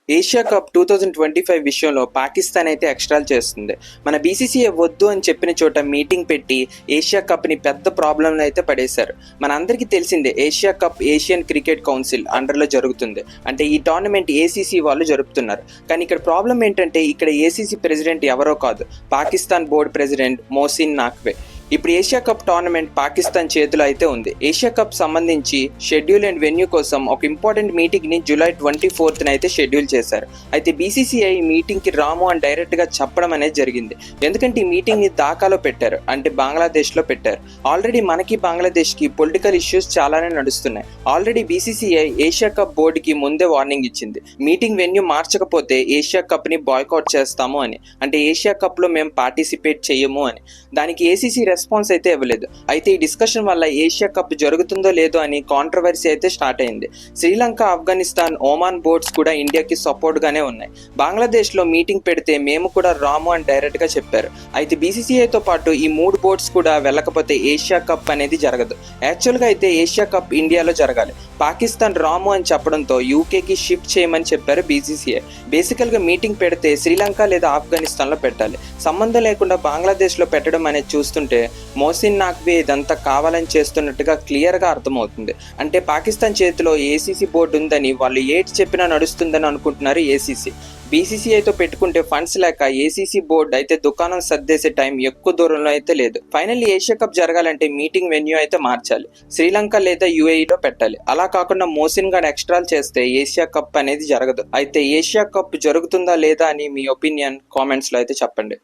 Asia cup 2025 విషయంలో పాకిస్తాన్ అయితే ఎక్స్ట్రాలు చేస్తుంది. మన బీసీసీఐ వద్దు అని చెప్పిన చోట మీటింగ్ పెట్టి ఏషియా కప్ని పెద్ద ప్రాబ్లంలో అయితే పడేశారు. మన అందరికీ తెలిసిందే Asia cup Asian cricket council అండర్లో జరుగుతుంది. అంటే ఈ టోర్నమెంట్ ఏసీసీ వాళ్ళు జరుపుతున్నారు. కానీ ఇక్కడ ప్రాబ్లం ఏంటంటే ఇక్కడ ఏసీసీ ప్రెసిడెంట్ ఎవరో కాదు, పాకిస్తాన్ బోర్డు ప్రెసిడెంట్ మోసిన్ నాక్వే. ఇప్పుడు ఏషియా కప్ టోర్నమెంట్ పాకిస్తాన్ చేతిలో అయితే ఉంది. ఏషియా కప్ సంబంధించి షెడ్యూల్ అండ్ వెన్యూ కోసం ఒక ఇంపార్టెంట్ మీటింగ్ ని జూలై 24న అయితే షెడ్యూల్ చేశారు. అయితే బీసీసీఐ ఈ మీటింగ్ కి రాము అని డైరెక్ట్ గా చెప్పడం అనేది జరిగింది. ఎందుకంటే ఈ మీటింగ్ ని ఢాకాలో పెట్టారు, అంటే బంగ్లాదేశ్ లో పెట్టారు. ఆల్రెడీ మనకి బంగ్లాదేశ్ కి పొలిటికల్ ఇష్యూస్ చాలానే నడుస్తున్నాయి. ఆల్రెడీ బీసీసీఐ ఏషియా కప్ బోర్డుకి ముందే వార్నింగ్ ఇచ్చింది, మీటింగ్ వెన్యూ మార్చకపోతే ఏషియా కప్ ని బాయ్కాట్ చేస్తాము అని. అంటే ఏషియా కప్ లో మేము పార్టిసిపేట్ చేయము అని. దానికి ఏసీసీ రెస్పాన్స్ అయితే ఇవ్వలేదు. అయితే ఈ డిస్కషన్ వల్ల ఏషియా కప్ జరుగుతుందో లేదో అని కాంట్రవర్సీ అయితే స్టార్ట్ అయింది. శ్రీలంక, ఆఫ్ఘనిస్తాన్, ఒమాన్ బోర్డ్స్ కూడా ఇండియాకి సపోర్ట్ గానే ఉన్నాయి. బంగ్లాదేశ్ లో మీటింగ్ పెడితే మేము కూడా రాము అని డైరెక్ట్ గా చెప్పారు. అయితే బీసీసీఐతో పాటు ఈ 3 బోర్డ్స్ కూడా వెళ్ళకపోతే ఏషియా కప్ అనేది జరగదు. యాక్చువల్ గా అయితే ఏషియా కప్ ఇండియాలో జరగాలి. పాకిస్తాన్ రాము అని చెప్పడంతో యూకేకి షిఫ్ట్ చేయమని చెప్పారు బీసీసీఐ. బేసికల్ గా మీటింగ్ పెడితే శ్రీలంక లేదా ఆఫ్ఘనిస్తాన్ లో పెట్టాలి. సంబంధం లేకుండా బంగ్లాదేశ్ లో పెట్టడం అనేది చూస్తుంటే మోసిన్ నాక్వే ఇదంతా కావాలని చేస్తున్నట్టుగా క్లియర్ గా అర్థమవుతుంది. అంటే పాకిస్తాన్ చేతిలో ఏసీసీ బోర్డు ఉందని, వాళ్ళు ఏటి చెప్పినా నడుస్తుందని అనుకుంటున్నారు ఏసీసీ. బీసీసీఐతో పెట్టుకుంటే ఫండ్స్ లేక ఏసీసీ బోర్డు అయితే దుకాణం సర్దేసే టైం ఎక్కువ దూరంలో అయితే లేదు. ఫైనల్లీ ఏషియా కప్ జరగాలంటే మీటింగ్ వెన్యూ అయితే మార్చాలి. శ్రీలంక లేదా యూఏఈలో పెట్టాలి. అలా కాకుండా మోసిన్ గార్డ్ ఎక్స్ట్రాల్ చేస్తే ఏషియా కప్ అనేది జరగదు. అయితే ఏషియా కప్ జరుగుతుందా లేదా అని మీ ఒపీనియన్ కామెంట్స్ లో అయితే చెప్పండి.